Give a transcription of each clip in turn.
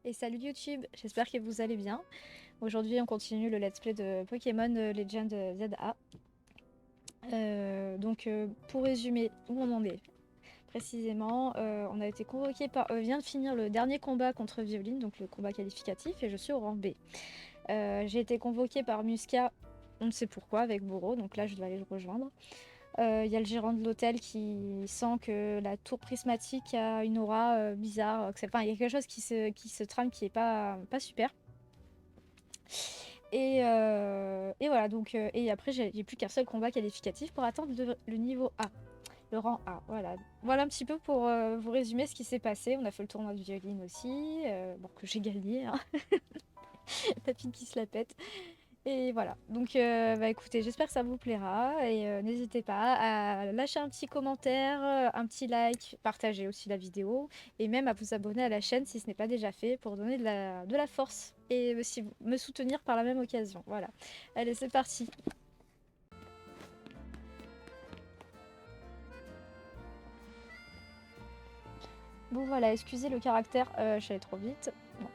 Et salut YouTube, j'espère que vous allez bien. Aujourd'hui on continue le let's play de Pokémon Legend ZA. Pour résumer où on en est précisément, on a été convoqué par... vient de finir le dernier combat contre Violine, donc le combat qualificatif, et je suis au rang B. J'ai été convoqué par Musca, on ne sait pourquoi, avec Bourreau, donc là je dois aller le rejoindre. Il y a le gérant de l'hôtel qui sent que la tour prismatique a une aura bizarre. Enfin, il y a quelque chose qui se trame qui est pas super. Et voilà, et après j'ai plus qu'un seul combat qualificatif pour atteindre le niveau A, le rang A. Voilà un petit peu pour vous résumer ce qui s'est passé. On a fait le tournoi de Violine aussi, bon, que j'ai gagné, hein. Tapine qui se la pète. Et voilà, bah écoutez, j'espère que ça vous plaira et n'hésitez pas à lâcher un petit commentaire, un petit like, partager aussi la vidéo et même à vous abonner à la chaîne si ce n'est pas déjà fait pour donner de la force et aussi me soutenir par la même occasion. Voilà, allez c'est parti. Bon voilà, excusez le caractère, je suis allée trop vite. Bon.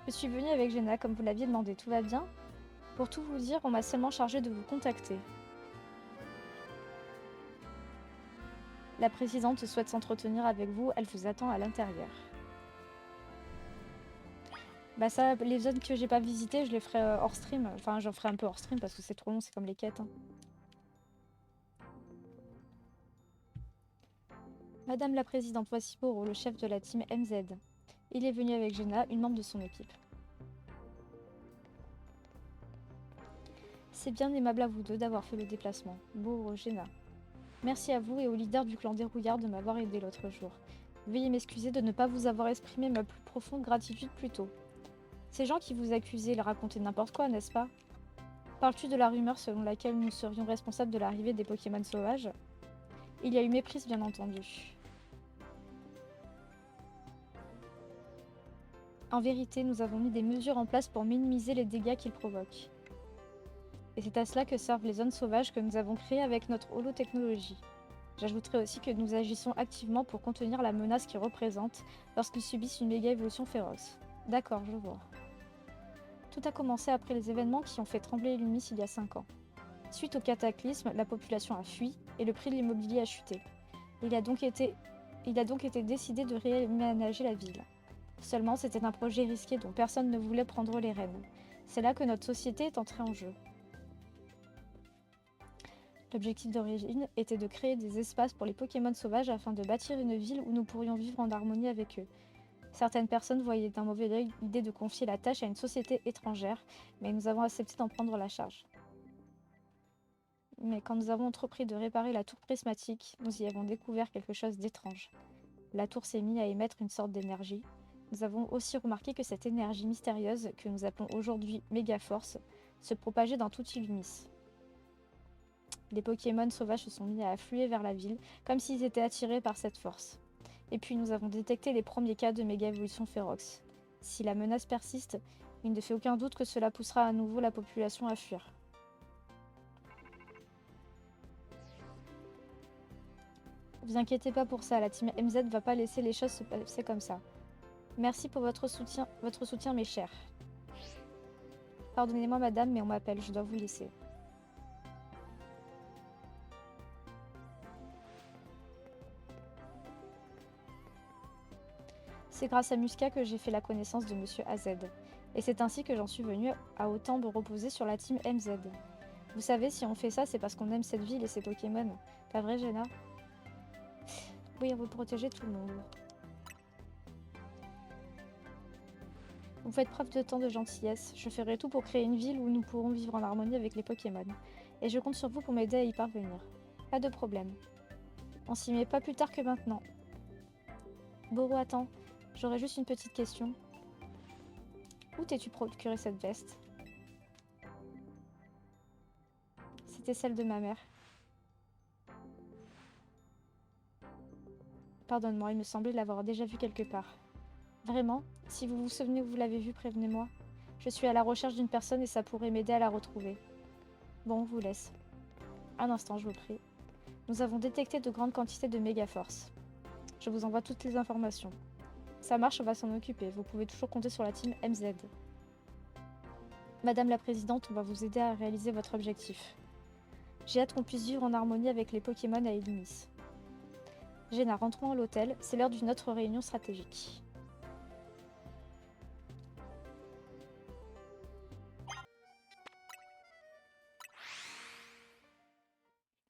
Je suis venue avec Jenna comme vous l'aviez demandé, tout va bien? Pour tout vous dire, on m'a seulement chargé de vous contacter. La présidente souhaite s'entretenir avec vous, elle vous attend à l'intérieur. Bah ça, les zones que j'ai pas visitées, je les ferai hors stream. Enfin, j'en ferai un peu hors stream parce que c'est trop long, c'est comme les quêtes, hein. Madame la présidente, voici Boro, le chef de la team MZ. Il est venu avec Jenna, une membre de son équipe. C'est bien aimable à vous deux d'avoir fait le déplacement. Boro, Jenna. Merci à vous et au leader du clan des Rouillards de m'avoir aidé l'autre jour. Veuillez m'excuser de ne pas vous avoir exprimé ma plus profonde gratitude plus tôt. Ces gens qui vous accusaient, ils racontaient n'importe quoi, n'est-ce pas? Parles-tu de la rumeur selon laquelle nous serions responsables de l'arrivée des Pokémon sauvages? Il y a eu méprise, bien entendu. En vérité, nous avons mis des mesures en place pour minimiser les dégâts qu'ils provoquent. Et c'est à cela que servent les zones sauvages que nous avons créées avec notre holotechnologie. J'ajouterai aussi que nous agissons activement pour contenir la menace qu'ils représentent lorsqu'ils subissent une méga évolution féroce. D'accord, je vois. Tout a commencé après les événements qui ont fait trembler Lumis il y a 5 ans. Suite au cataclysme, la population a fui et le prix de l'immobilier a chuté. Il a donc été décidé de réaménager la ville. Seulement, c'était un projet risqué dont personne ne voulait prendre les rênes. C'est là que notre société est entrée en jeu. L'objectif d'origine était de créer des espaces pour les Pokémon sauvages afin de bâtir une ville où nous pourrions vivre en harmonie avec eux. Certaines personnes voyaient d'un mauvais œil l'idée de confier la tâche à une société étrangère, mais nous avons accepté d'en prendre la charge. Mais quand nous avons entrepris de réparer la tour prismatique, nous y avons découvert quelque chose d'étrange. La tour s'est mise à émettre une sorte d'énergie. Nous avons aussi remarqué que cette énergie mystérieuse, que nous appelons aujourd'hui Mégaforce, se propageait dans toute Illumis. Les Pokémon sauvages se sont mis à affluer vers la ville, comme s'ils étaient attirés par cette force. Et puis nous avons détecté les premiers cas de méga-évolution féroce. Si la menace persiste, il ne fait aucun doute que cela poussera à nouveau la population à fuir. Ne vous inquiétez pas pour ça, la team MZ va pas laisser les choses se passer comme ça. Merci pour votre soutien mes chers. Pardonnez-moi madame, mais on m'appelle, je dois vous laisser. C'est grâce à Musca que j'ai fait la connaissance de Monsieur AZ. Et c'est ainsi que j'en suis venue à autant me reposer sur la team MZ. Vous savez, si on fait ça, c'est parce qu'on aime cette ville et ses Pokémon. Pas vrai, Jenna? Oui, on veut protéger tout le monde. Vous faites preuve de tant de gentillesse. Je ferai tout pour créer une ville où nous pourrons vivre en harmonie avec les Pokémon. Et je compte sur vous pour m'aider à y parvenir. Pas de problème. On s'y met pas plus tard que maintenant. Boro, attends. J'aurais juste une petite question. Où t'es-tu procuré cette veste? C'était celle de ma mère. Pardonne-moi, il me semblait l'avoir déjà vue quelque part. Vraiment? Si vous vous souvenez où vous l'avez vue, prévenez-moi. Je suis à la recherche d'une personne et ça pourrait m'aider à la retrouver. Bon, on vous laisse. Un instant, je vous prie. Nous avons détecté de grandes quantités de méga-force. Je vous envoie toutes les informations. Ça marche, on va s'en occuper. Vous pouvez toujours compter sur la team MZ. Madame la Présidente, on va vous aider à réaliser votre objectif. J'ai hâte qu'on puisse vivre en harmonie avec les Pokémon à Illumis. Jenna, rentrons à l'hôtel. C'est l'heure d'une autre réunion stratégique.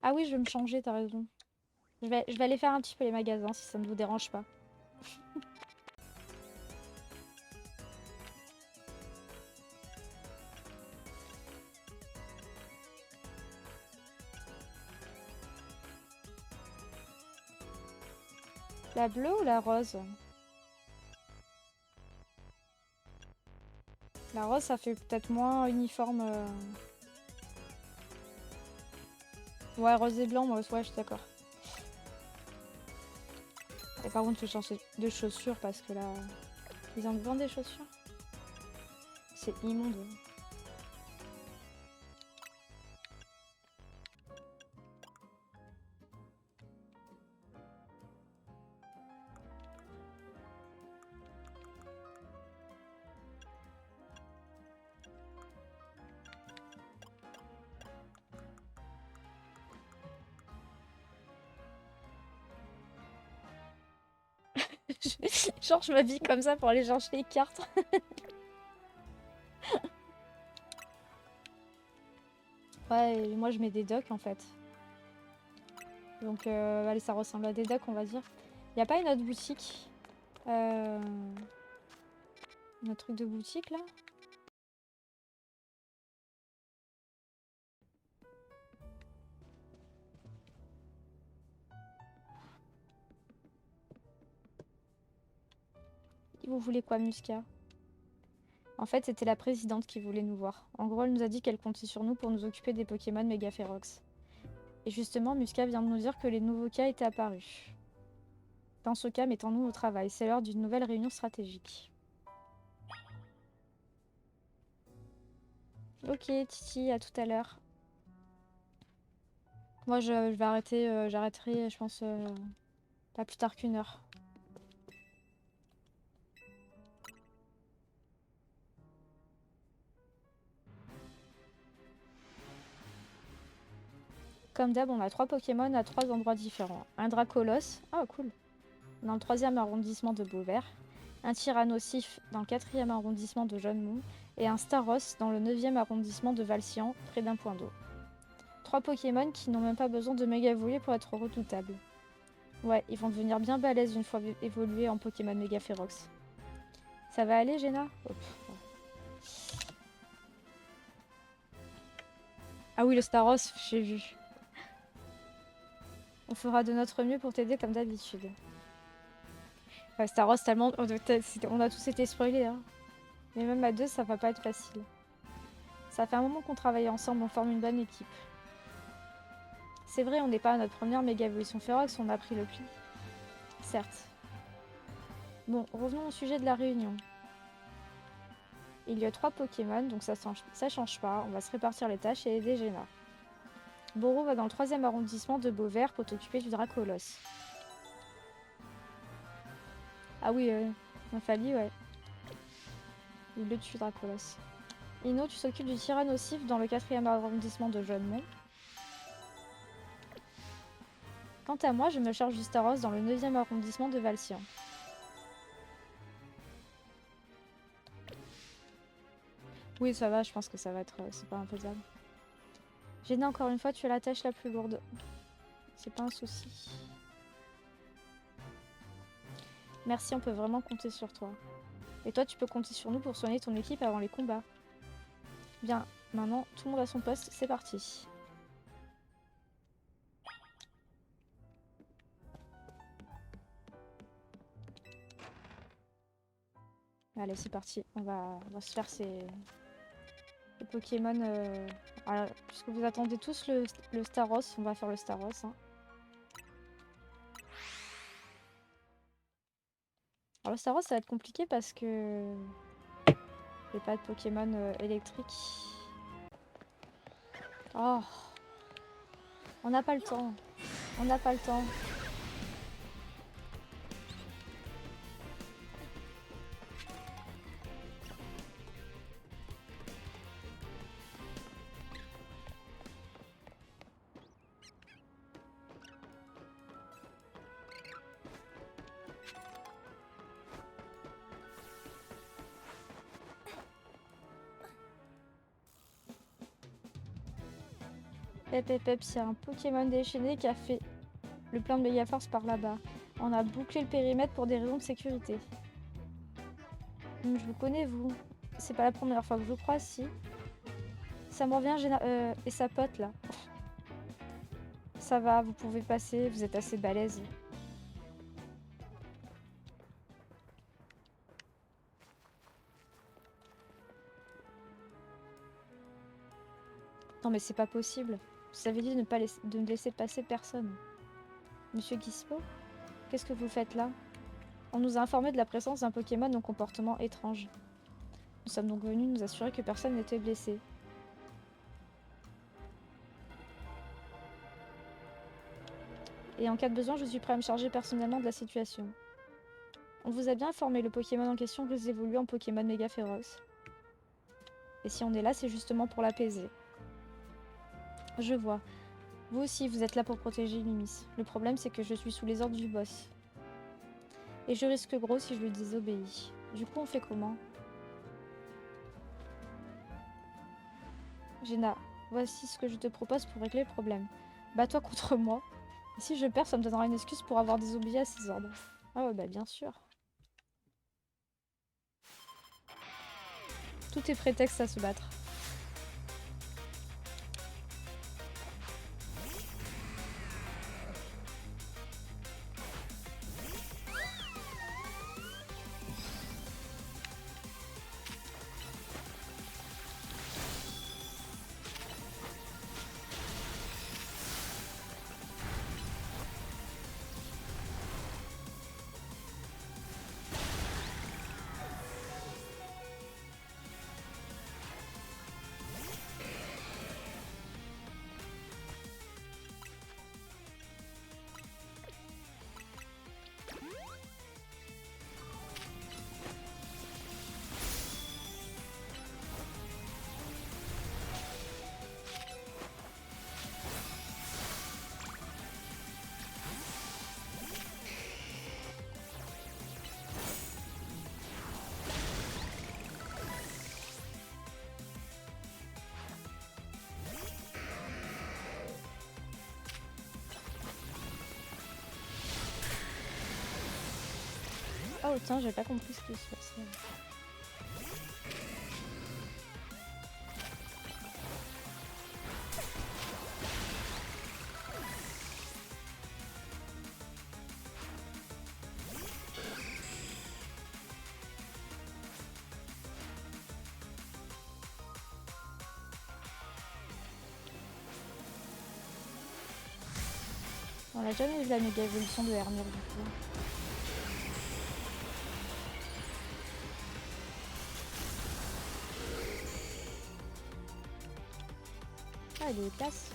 Ah oui, je vais me changer, t'as raison. Je vais aller faire un petit peu les magasins si ça ne vous dérange pas. La bleue ou la rose? La rose, ça fait peut-être moins uniforme. Ouais, rose et blanc, moi, ouais, je suis d'accord. Et par contre, je change de chaussures parce que là... Ils en vendent des chaussures? C'est immonde. Genre, je m'habille comme ça pour aller chercher les cartes. Ouais, et moi je mets des docks en fait. Donc, allez, ça ressemble à des docks, on va dire. Y a pas une autre boutique notre truc de boutique là? Vous voulez quoi, Musca? En fait, c'était la présidente qui voulait nous voir. En gros, elle nous a dit qu'elle comptait sur nous pour nous occuper des Pokémon méga férox. Et justement, Musca vient de nous dire que les nouveaux cas étaient apparus. Dans ce cas, mettons-nous au travail. C'est l'heure d'une nouvelle réunion stratégique. Ok, Titi, à tout à l'heure. Moi, je vais arrêter, j'arrêterai, je pense, pas plus tard qu'1 heure. Comme d'hab, on a 3 Pokémon à 3 endroits différents. Un Dracolos, ah cool, dans le 3e arrondissement de Beauvert, un Tyrannosif dans le 4e arrondissement de Jeannemont, et un Staros dans le 9e arrondissement de Valcian, près d'un point d'eau. 3 Pokémon qui n'ont même pas besoin de méga évoluer pour être redoutables. Ouais, ils vont devenir bien balèzes une fois évolués en Pokémon méga férox. Ça va aller, Jenna? Ah oui, le Staros, j'ai vu. On fera de notre mieux pour t'aider comme d'habitude. Ouais, Staros, tellement... On a tous été spoilés, hein. Mais même à 2, ça va pas être facile. Ça fait un moment qu'on travaille ensemble, on forme une bonne équipe. C'est vrai, on n'est pas à notre première méga évolution férox, on a pris le pli. Certes. Bon, revenons au sujet de la réunion. Il y a 3 Pokémon, donc ça change pas. On va se répartir les tâches et aider Jenna. Boro va dans le 3e arrondissement de Beauvert pour t'occuper du Dracolos. Ah oui, Nymphali, ouais. Il le tue, Dracolos. Ino, tu s'occupes du Tyrannosif dans le 4e arrondissement de Jeannemont. Quant à moi, je me charge du Staros dans le 9e arrondissement de Valcian. Oui, ça va, je pense que ça va être... c'est pas imposable. Jenna, encore une fois, tu as la tâche la plus lourde. C'est pas un souci. Merci, on peut vraiment compter sur toi. Et toi, tu peux compter sur nous pour soigner ton équipe avant les combats. Bien, maintenant, tout le monde à son poste, c'est parti. Allez, c'est parti. On va se faire ces Pokémon. Alors, puisque vous attendez tous le Staros, on va faire le Staros. Hein. Alors, le Staros, ça va être compliqué parce que j'ai pas de Pokémon électrique. Oh, on n'a pas le temps. On n'a pas le temps. Pep, il y a un Pokémon déchaîné qui a fait le plein de Megaforce par là-bas. On a bouclé le périmètre pour des raisons de sécurité. Je vous connais, vous. C'est pas la première fois que je crois, si. Ça m'en revient, et sa pote, là. Ça va, vous pouvez passer, vous êtes assez balèze. Non mais c'est pas possible. Vous avez dit de ne laisser passer personne. Monsieur Guispo, qu'est-ce que vous faites là? On nous a informé de la présence d'un Pokémon au comportement étrange. Nous sommes donc venus nous assurer que personne n'était blessé. Et en cas de besoin, je suis prêt à me charger personnellement de la situation. On vous a bien informé, le Pokémon en question risque d'évoluer en Pokémon méga féroce. Et si on est là, c'est justement pour l'apaiser. Je vois. Vous aussi, vous êtes là pour protéger Limis. Le problème, c'est que je suis sous les ordres du boss. Et je risque gros si je lui désobéis. Du coup, on fait comment? Jenna, voici ce que je te propose pour régler le problème. Bats-toi contre moi. Et si je perds, ça me donnera une excuse pour avoir désobéi à ses ordres. Ah ouais, bah bien sûr. Tout est prétexte à se battre. Oh tiens, j'ai pas compris ce qui se passait. On n'a jamais vu la méga évolution de Hermir du coup. Ah, il est classe.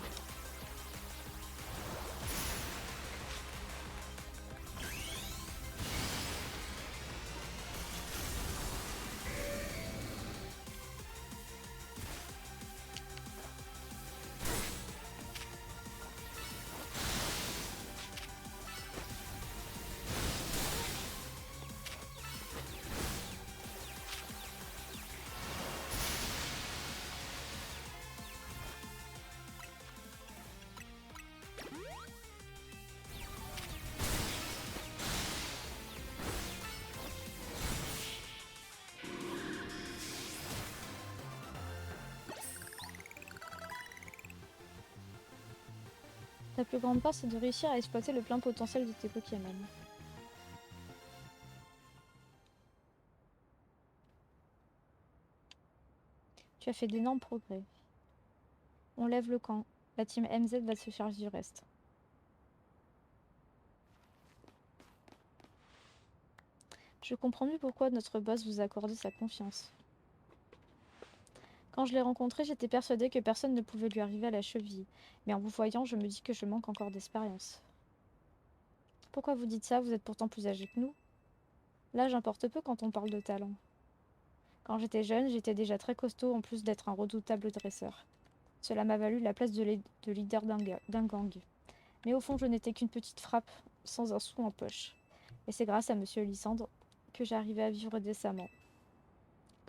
Ta plus grande part, c'est de réussir à exploiter le plein potentiel de tes Pokémon. Tu as fait d'énormes progrès. On lève le camp. La team MZ va se charger du reste. Je comprends mieux pourquoi notre boss vous a accordé sa confiance. Quand je l'ai rencontré, j'étais persuadée que personne ne pouvait lui arriver à la cheville. Mais en vous voyant, je me dis que je manque encore d'expérience. Pourquoi vous dites ça? Vous êtes pourtant plus âgé que nous. L'âge importe peu quand on parle de talent. Quand j'étais jeune, j'étais déjà très costaud en plus d'être un redoutable dresseur. Cela m'a valu la place de leader d'un gang. Mais au fond, je n'étais qu'une petite frappe, sans un sou en poche. Et c'est grâce à Monsieur Lysandre que j'arrivais à vivre décemment.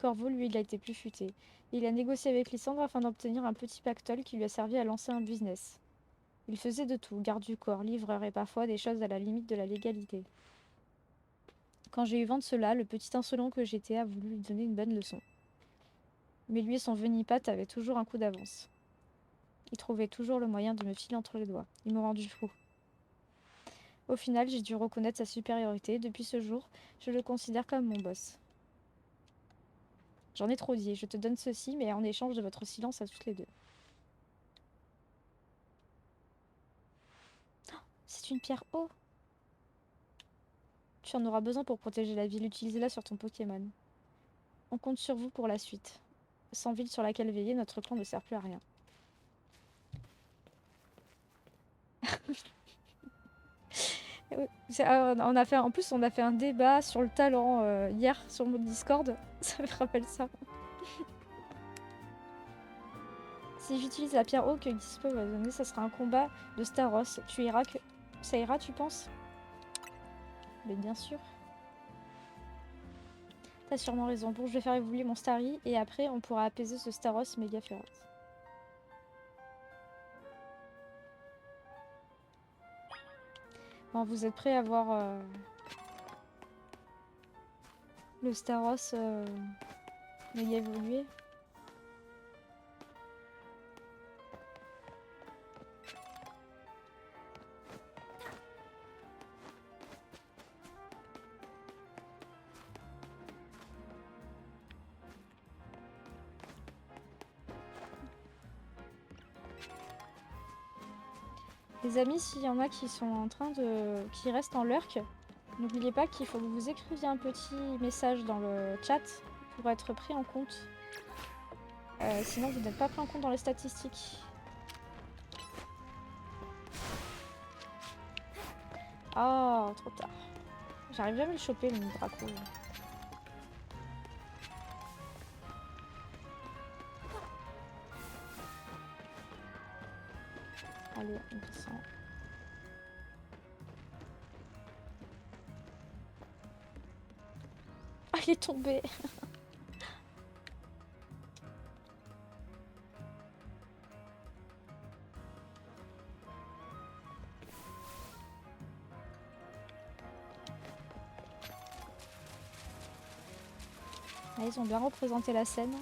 Corvo, lui, il a été plus futé. Il a négocié avec Lysandre afin d'obtenir un petit pactole qui lui a servi à lancer un business. Il faisait de tout, garde du corps, livreur et parfois des choses à la limite de la légalité. Quand j'ai eu vent de cela, le petit insolent que j'étais a voulu lui donner une bonne leçon. Mais lui et son venipat avaient toujours un coup d'avance. Il trouvait toujours le moyen de me filer entre les doigts. Ils m'ont rendu fou. Au final, j'ai dû reconnaître sa supériorité. Depuis ce jour, je le considère comme mon boss. J'en ai trop dit. Je te donne ceci, mais en échange de votre silence à toutes les deux. C'est une pierre eau. Tu en auras besoin pour protéger la ville. Utilise-la sur ton Pokémon. On compte sur vous pour la suite. Sans ville sur laquelle veiller, notre clan ne sert plus à rien. En plus, on a fait un débat sur le talent hier sur mon Discord. Ça me rappelle ça. Si j'utilise la pierre eau que Dispo va donner, ça sera un combat de Staros. Ça ira, tu penses? Mais bien sûr. T'as sûrement raison. Bon, je vais faire évoluer mon Starry et après, on pourra apaiser ce Staros méga féroce. Bon, vous êtes prêts à voir le Staros méga évoluer? Les amis, s'il y en a qui sont en train de... qui restent en lurk, n'oubliez pas qu'il faut que vous écriviez un petit message dans le chat pour être pris en compte. Sinon, vous n'êtes pas pris en compte dans les statistiques. Oh, trop tard. J'arrive jamais à le choper, le Draco. Allez, on descend. Ah, il est tombé. Ah, ils ont bien représenté la scène.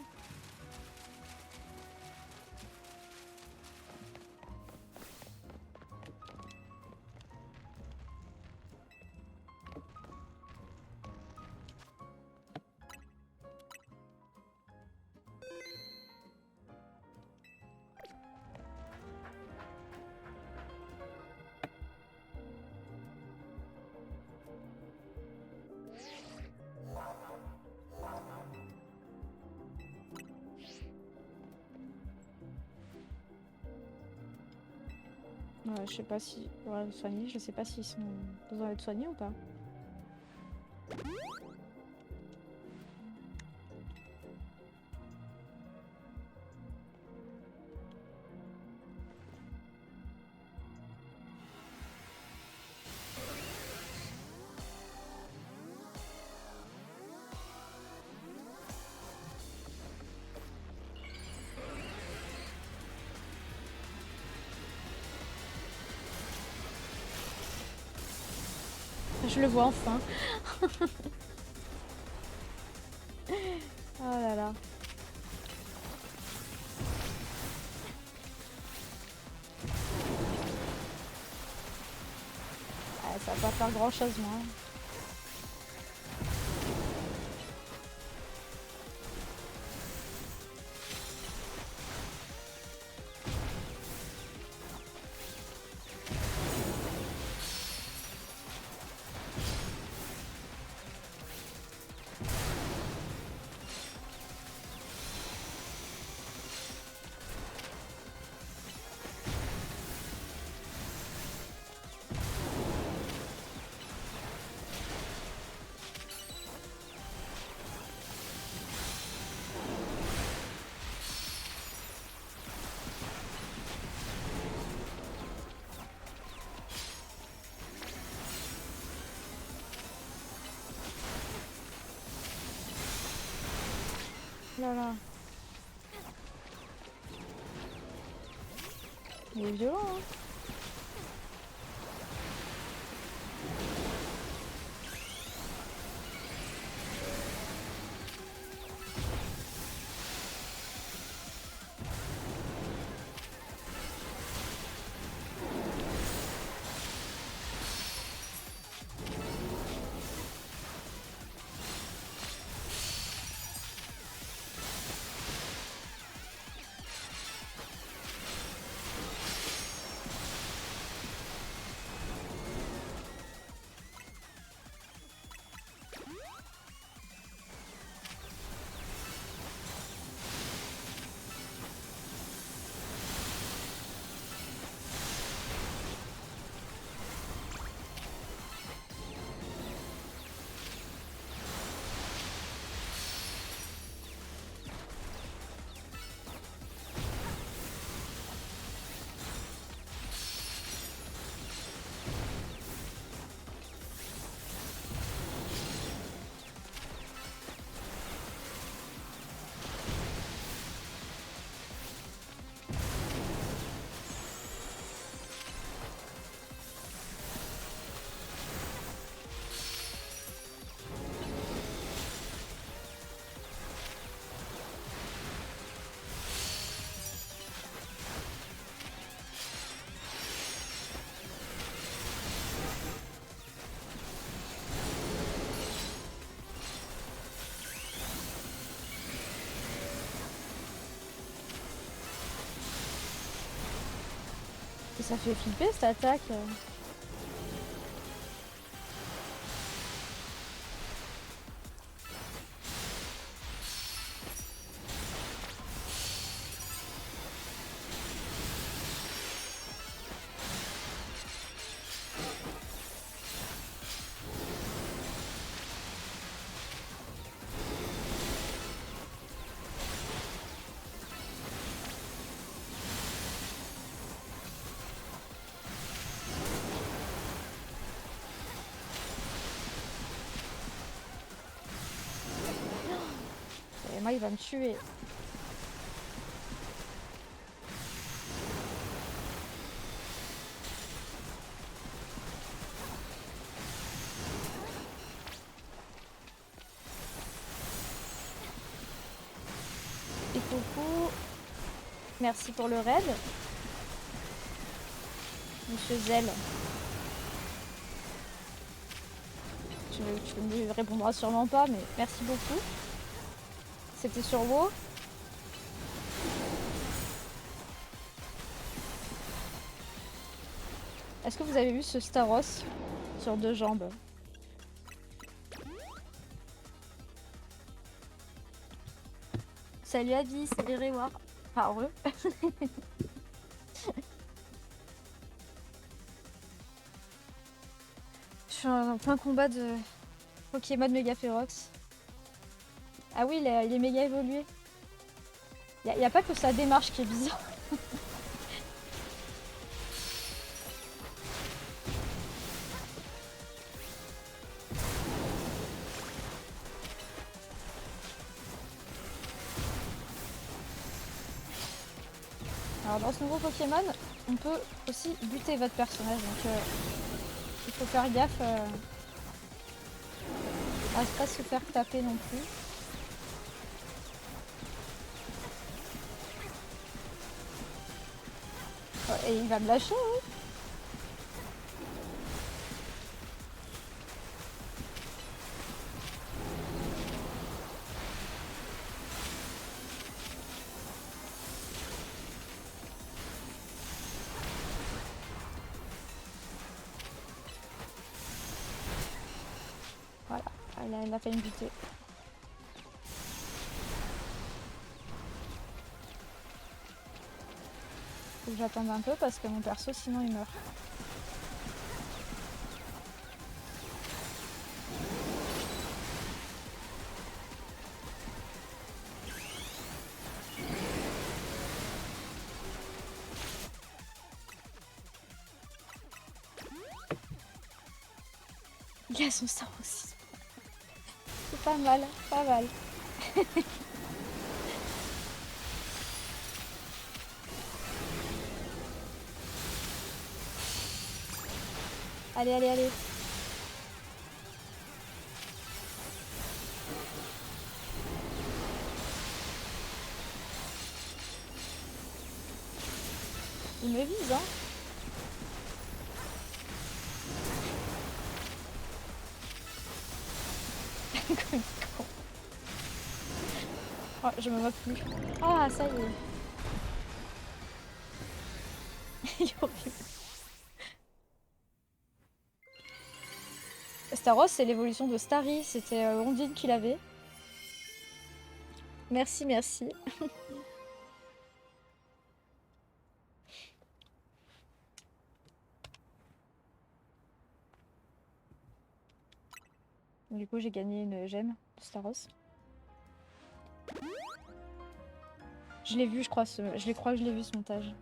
Ouais, je sais pas si... Ouais, soignés, je sais pas s'ils sont besoin d'être soignés ou pas. Je le vois enfin. Oh là là. Ah, ça va pas faire grand chose moi. Là là. Il est violent, hein. Et ça fait flipper cette attaque. Et moi, il va me tuer. Et coucou. Merci pour le raid. Monsieur Zell. Tu ne me répondras sûrement pas, mais merci beaucoup. C'était sur WoW. Est-ce que vous avez vu ce Staros sur 2 jambes? Salut Abby, salut Réwar. Enfin, heureux. Je suis en plein combat de Pokémon méga férox. Ah oui, il est méga évolué. Il n'y a pas que sa démarche qui est bizarre. Alors dans ce nouveau Pokémon, on peut aussi buter votre personnage, donc il faut faire gaffe à ne pas se faire taper non plus. Et il va me lâcher, oui. Voilà, il a fait une butée. Faut que j'attende un peu parce que mon perso sinon il meurt. Il a son Star aussi. C'est pas mal, pas mal. Allez, allez, allez. Il me vise, hein. Oh, je me moque plus. Ah, ça y est. Il est horrible. Staros, c'est l'évolution de Starry. C'était Ondine qui l'avait. Merci, merci. Du coup, j'ai gagné une gemme de Staros. Je l'ai vu, je crois, je crois que je l'ai vu ce montage.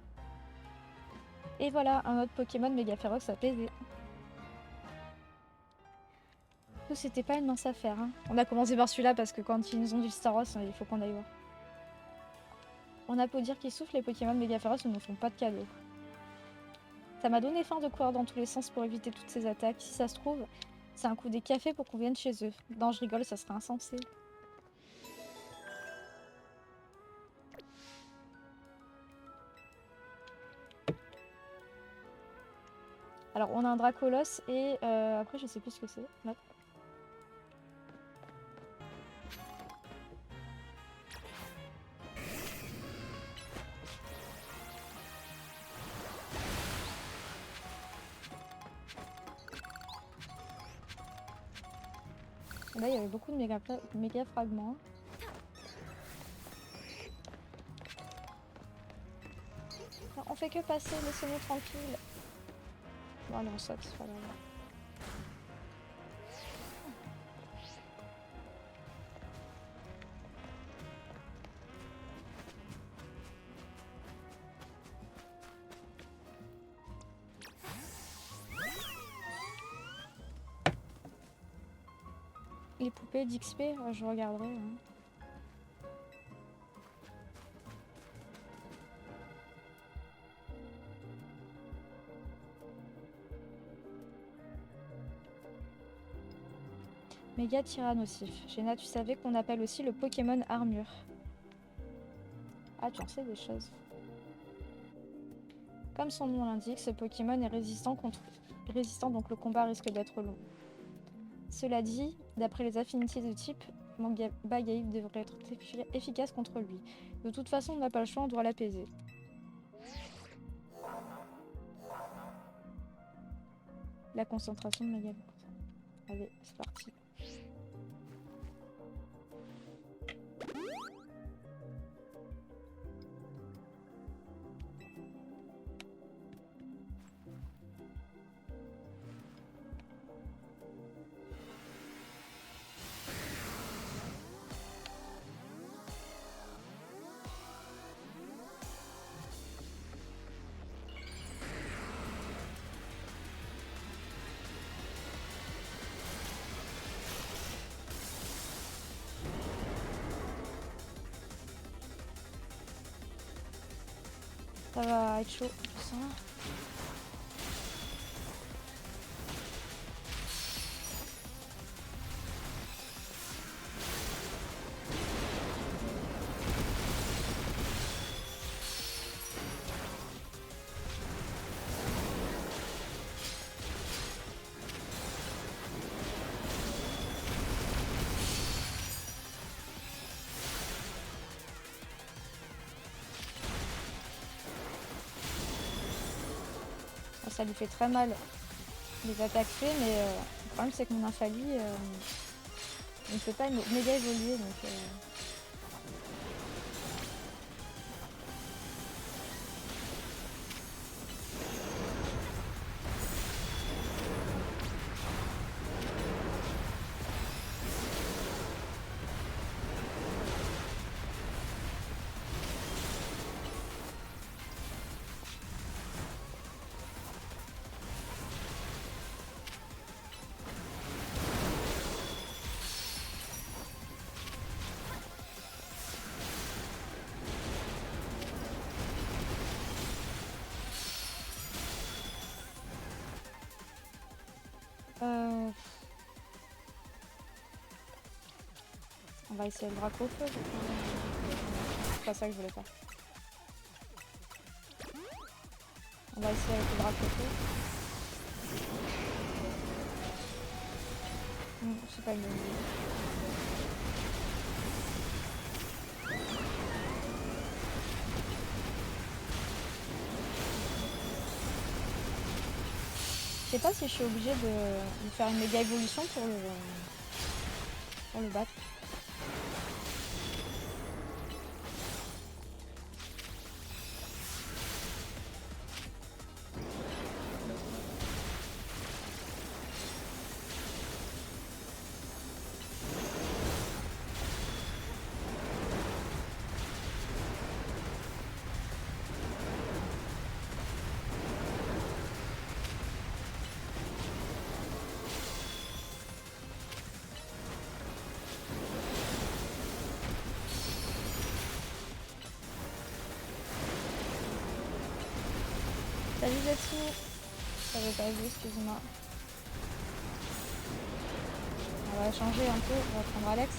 Et voilà, un autre Pokémon méga féroce à PV. C'était pas une mince affaire. Hein. On a commencé par celui-là parce que quand ils nous ont dit Staros, il faut qu'on aille voir. On a beau dire qu'ils souffrent, les Pokémon méga féroces ne nous font pas de cadeaux. Ça m'a donné faim de courir dans tous les sens pour éviter toutes ces attaques. Si ça se trouve, c'est un coup des cafés pour qu'on vienne chez eux. Non, je rigole, ça serait insensé. Alors, on a un Dracolos et après, je sais plus ce que c'est. Là, il y avait beaucoup de méga fragments. Non, on fait que passer, laissez-nous tranquille. Bon, allez, on saute, c'est pas grave. Les poupées d'XP, je regarderai. Hein. Méga Tyrannosif. Géna, tu savais qu'on appelle aussi le Pokémon Armure. Ah, tu en sais des choses. Comme son nom l'indique, ce Pokémon est résistant, donc le combat risque d'être long. Cela dit, d'après les affinités de type, Bagaïf devrait être efficace contre lui. De toute façon, on n'a pas le choix, on doit l'apaiser. La concentration de Megalith. Allez, c'est parti. Ça va être chaud, tout ça. Ça lui fait très mal les attaques faites, mais le problème c'est que mon Infali ne peut pas méga évoluer. Donc, va essayer le Dracofeu. C'est pas ça que je voulais faire. On va essayer avec le Dracofeu. C'est pas une bonne idée. Je sais pas si je suis obligée de faire une méga évolution pour le battre. Salut Zetsu. Ça veut pas vu, excuse-moi. On va changer un peu, on va prendre Alex.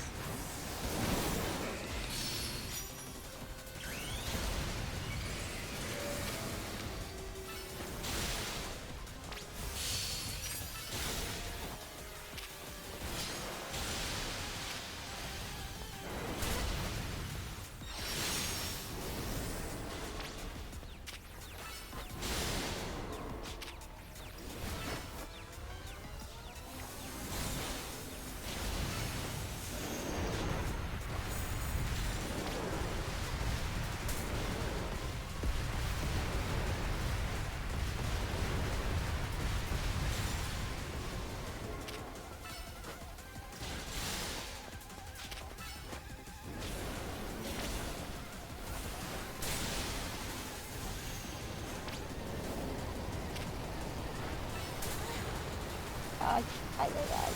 Aïe, aïe, aïe, aïe.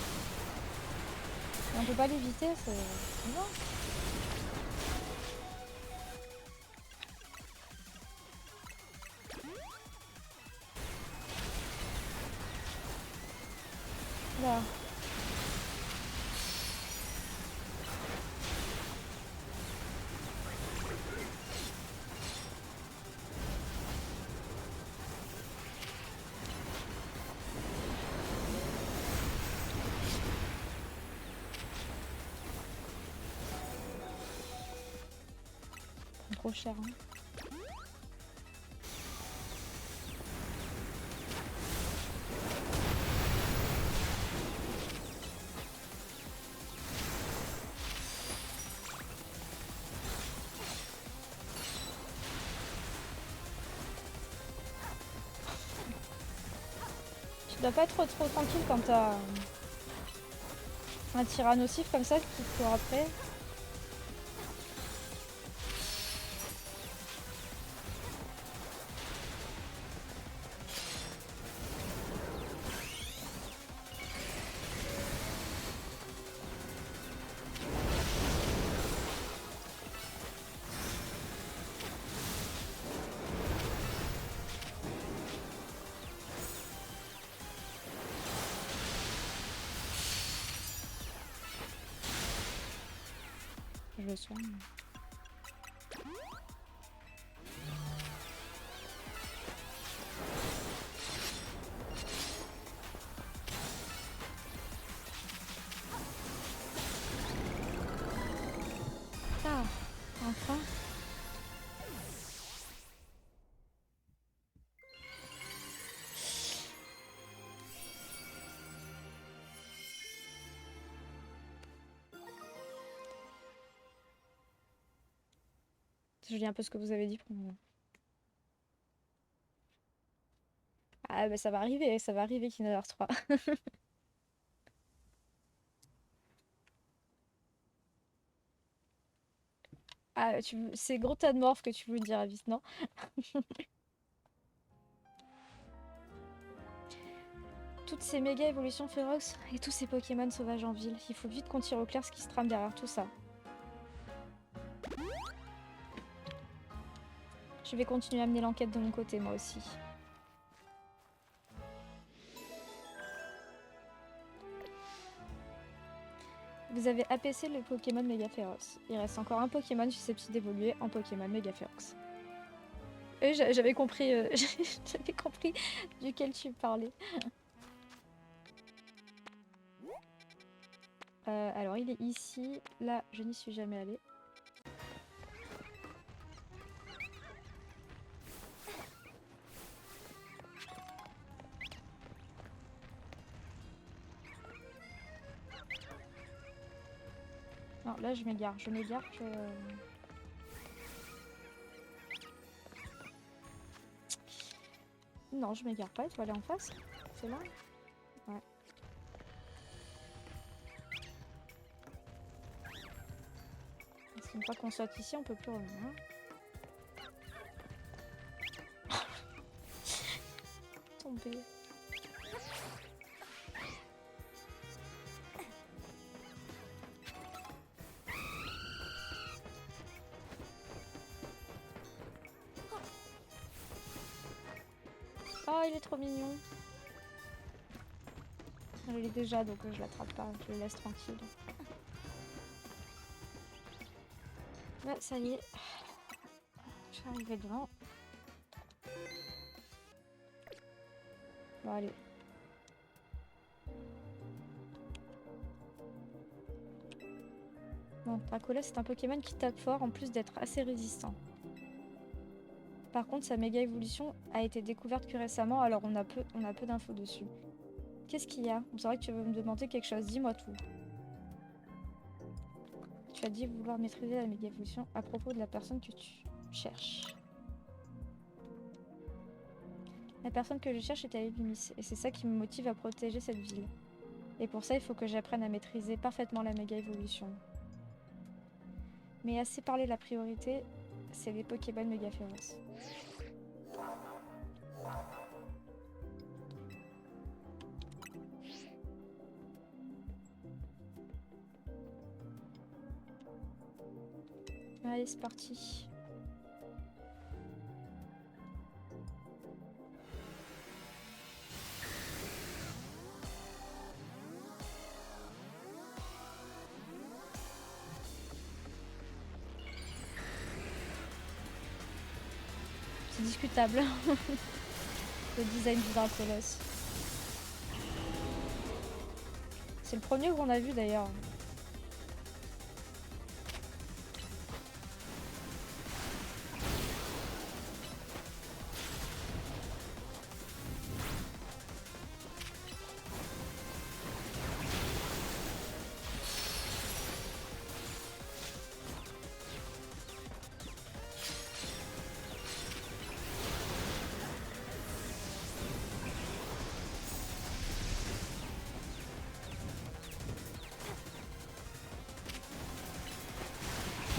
Et on peut pas l'éviter, c'est non. Là. Trop cher. Hein. Tu dois pas être trop tranquille quand t'as un tyrannosif comme ça qui te court après. Je le soigne. Ah, enfin. Je lis un peu ce que vous avez dit pour moi. Ah bah ça va arriver Kingdom 3. Ah, c'est gros tas de morphes que tu voulais dire à vite, non? Toutes ces méga évolutions féroces et tous ces Pokémon sauvages en ville. Il faut vite qu'on tire au clair ce qui se trame derrière tout ça. Je vais continuer à mener l'enquête de mon côté, moi aussi. Vous avez apaisé le Pokémon méga féroce. Il reste encore un Pokémon susceptible d'évoluer en Pokémon méga féroce. J'avais compris, j'avais compris duquel tu parlais. Alors il est ici. Là, je n'y suis jamais allée. Non, là je m'égare. Je m'égare que... Non, je m'égare pas. Il faut aller en face. C'est là? Ouais. Une fois qu'on saute ici, on peut plus revenir. Tomber. Oh, il est trop mignon. Elle est déjà, donc je l'attrape pas, je le laisse tranquille. Là, ça y est. Je suis arrivée devant. Bon, allez. Bon, Dracola, c'est un Pokémon qui tape fort en plus d'être assez résistant. Par contre, sa méga évolution a été découverte que récemment, alors on a peu d'infos dessus. Qu'est-ce qu'il y a? On dirait que tu veux me demander quelque chose, dis-moi tout. Tu as dit vouloir maîtriser la méga évolution à propos de la personne que tu cherches. La personne que je cherche est à Illumis, et c'est ça qui me motive à protéger cette ville. Et pour ça, il faut que j'apprenne à maîtriser parfaitement la méga évolution. Mais assez parlé, la priorité, c'est les Pokémon méga féroces. Allez, c'est parti. C'est discutable. Le design du Dracolos. C'est le premier qu'on a vu d'ailleurs.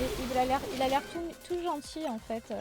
Et il a l'air tout gentil en fait.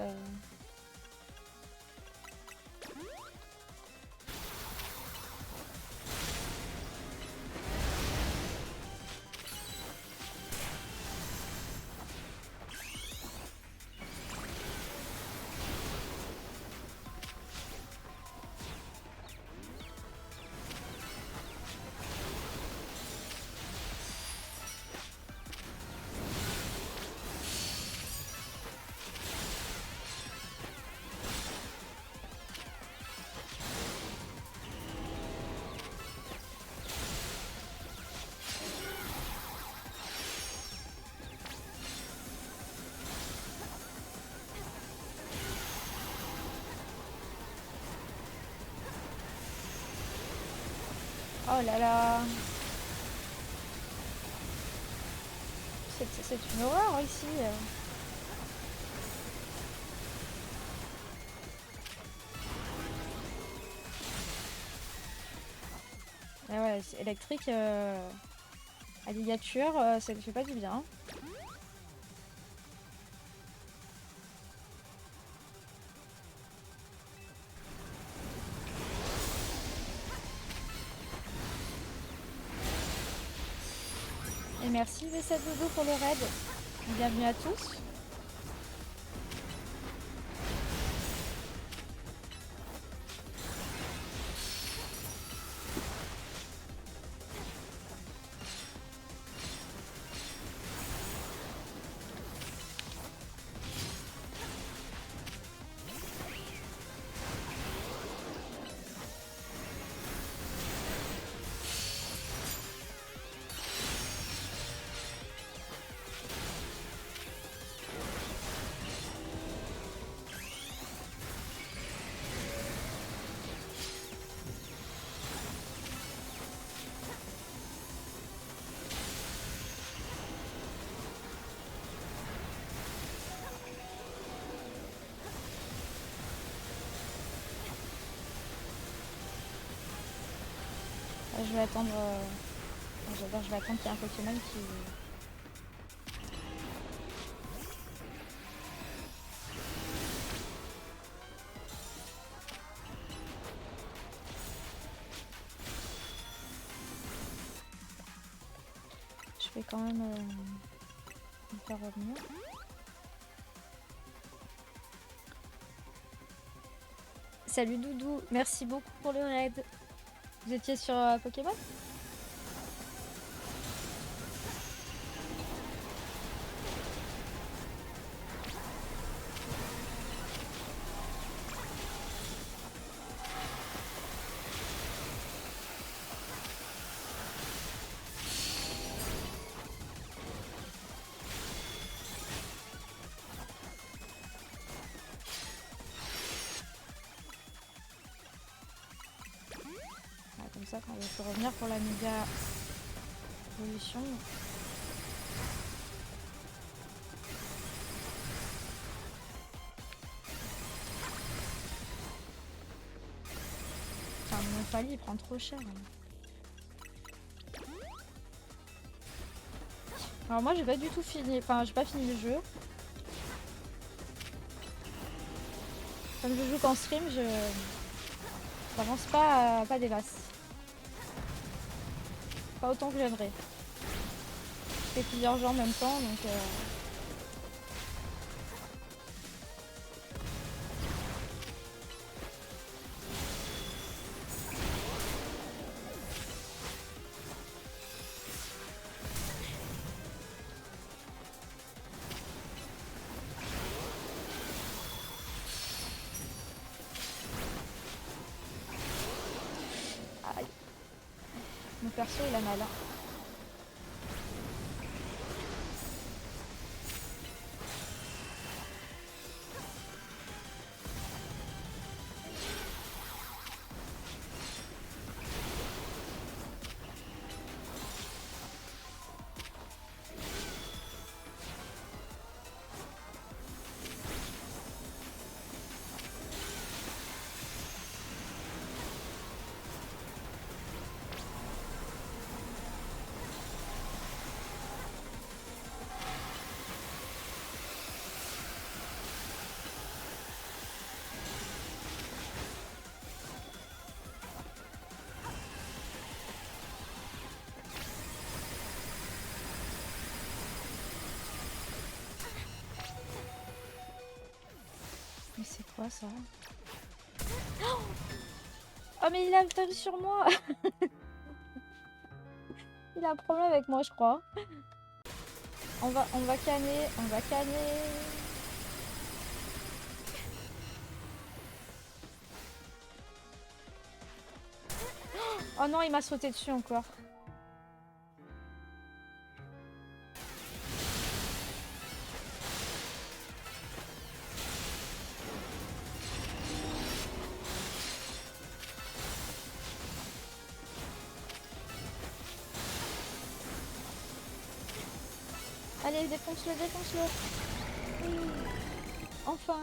Oh là là. C'est une horreur ici. Ah ouais, c'est électrique à ligature, ça ne fait pas du bien. Et merci Vessa Dodo pour le raid. Bienvenue à tous. je vais attendre. J'adore, je vais attendre qu'il y ait un Pokémon qui. Je vais quand même me faire revenir. Salut Doudou, merci beaucoup pour le raid. Vous étiez sur Pokémon? Comme ça, quand il faut revenir pour la méga évolution. Enfin, mon palier il prend trop cher. Alors moi j'ai pas du tout fini, enfin j'ai pas fini le jeu. Comme je joue qu'en stream, j'avance pas des masses. Pas autant que j'aimerais. Je fais plusieurs jeux en même temps donc aïe. Mon perso il a mal. Hein. Mais c'est quoi ça? Oh mais il a tapé sur moi. Il a un problème avec moi je crois. On va canner, on va canner. Oh non il m'a sauté dessus encore. Allez, défonce-le, défonce-le. Oui. Enfin.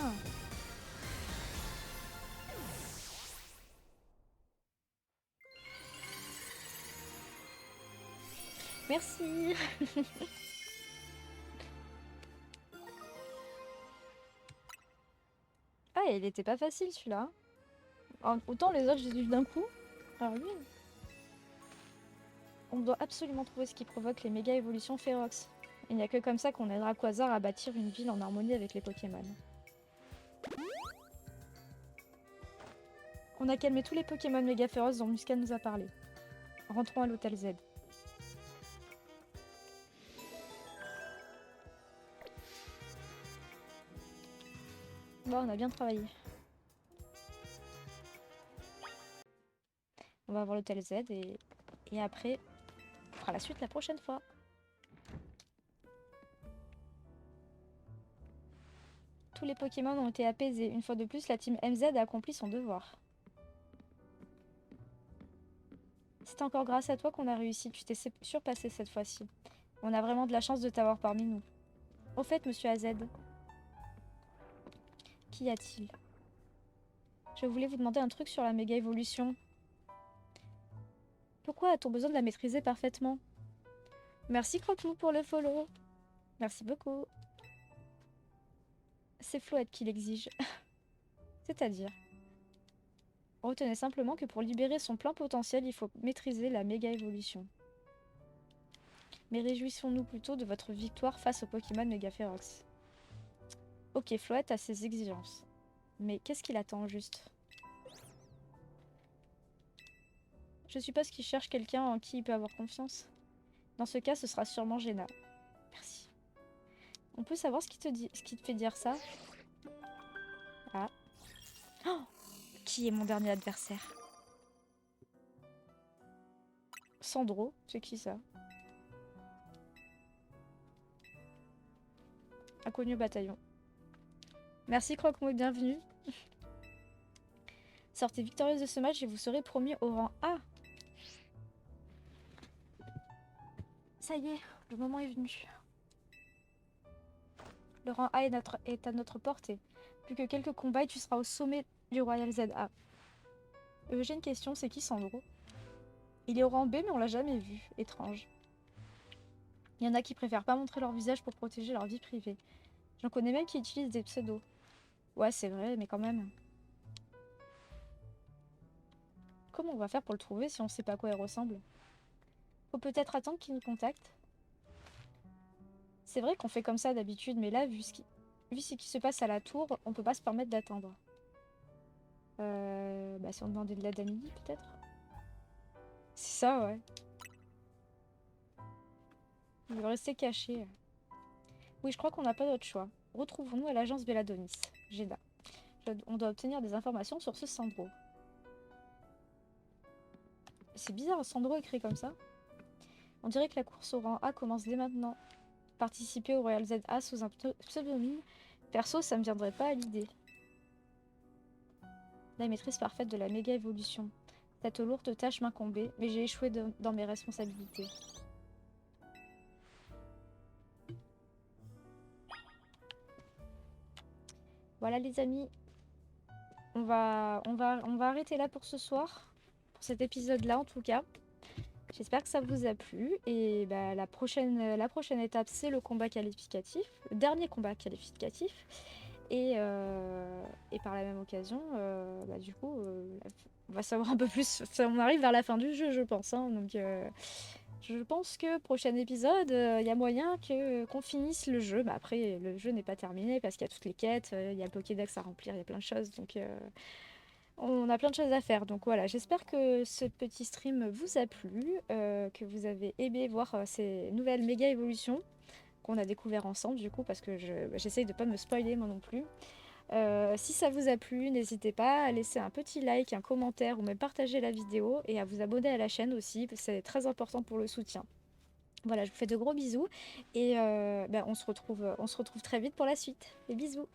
Merci. Ah, il était pas facile celui-là. Autant les autres, je les ai eu d'un coup. Alors lui, on doit absolument trouver ce qui provoque les méga évolutions férox. Il n'y a que comme ça qu'on aidera Quasar à bâtir une ville en harmonie avec les Pokémon. On a calmé tous les Pokémon méga féroces dont Musca nous a parlé. Rentrons à l'hôtel Z. Bon, on a bien travaillé. On va voir l'hôtel Z et après, on fera la suite la prochaine fois. Tous les Pokémon ont été apaisés. Une fois de plus, la team MZ a accompli son devoir. C'est encore grâce à toi qu'on a réussi. Tu t'es surpassé cette fois-ci. On a vraiment de la chance de t'avoir parmi nous. Au fait, monsieur AZ, qu'y a-t-il? Je voulais vous demander un truc sur la méga évolution. Pourquoi a-t-on besoin de la maîtriser parfaitement? Merci Croque-Mou pour le follow. Merci beaucoup. C'est Floette qui l'exige. C'est-à-dire, retenez simplement que pour libérer son plein potentiel, il faut maîtriser la méga évolution. Mais réjouissons-nous plutôt de votre victoire face au Pokémon méga férox. Ok, Floette a ses exigences. Mais qu'est-ce qu'il attend juste? Je suppose qu'il cherche quelqu'un en qui il peut avoir confiance. Dans ce cas, ce sera sûrement Jenna. Merci. On peut savoir ce qui te fait dire ça? Ah. Oh, qui est mon dernier adversaire? Sandro, c'est qui ça? Inconnu au bataillon. Merci Croque-Mou, bienvenue. Sortez victorieuse de ce match et vous serez promu au rang A. Ça y est, le moment est venu. Le rang A est à notre portée. Plus que quelques combats et tu seras au sommet du Royal ZA. J'ai une question, c'est qui Sandro? Il est au rang B mais on l'a jamais vu. Étrange. Il y en a qui préfèrent pas montrer leur visage pour protéger leur vie privée. J'en connais même qui utilisent des pseudos. Ouais, c'est vrai, mais quand même. Comment on va faire pour le trouver si on sait pas à quoi il ressemble? Faut peut-être attendre qu'il nous contacte. C'est vrai qu'on fait comme ça d'habitude, mais là, vu ce qui se passe à la tour, on peut pas se permettre d'attendre. Bah si on demandait de l'aide à Mini, peut-être? C'est ça, ouais. Il veut rester caché. Oui, je crois qu'on n'a pas d'autre choix. Retrouvons-nous à l'agence Belladonis. Jeddah. On doit obtenir des informations sur ce Sandro. C'est bizarre, Sandro écrit comme ça. On dirait que la course au rang A commence dès maintenant. Participer au Royal ZA sous un pseudonyme. Perso, ça me viendrait pas à l'idée. La maîtrise parfaite de la méga évolution. Cette lourde tâche m'incombait, mais j'ai échoué dans mes responsabilités. Voilà les amis, on va arrêter là pour ce soir, pour cet épisode-là en tout cas. J'espère que ça vous a plu et bah, la prochaine étape c'est le combat qualificatif, le dernier combat qualificatif. Et par la même occasion, bah, du coup, on va savoir un peu plus. On arrive vers la fin du jeu, je pense. Hein, donc, je pense que prochain épisode, il y a moyen qu'on finisse le jeu. Bah, après, le jeu n'est pas terminé parce qu'il y a toutes les quêtes, il y a le Pokédex à remplir, il y a plein de choses. Donc, on a plein de choses à faire. Donc voilà, j'espère que ce petit stream vous a plu, que vous avez aimé voir ces nouvelles méga évolutions qu'on a découvert ensemble du coup parce que j'essaye de pas me spoiler moi non plus. Si ça vous a plu, n'hésitez pas à laisser un petit like, un commentaire ou même partager la vidéo et à vous abonner à la chaîne aussi, c'est très important pour le soutien. Voilà, je vous fais de gros bisous et on se retrouve très vite pour la suite. Et bisous.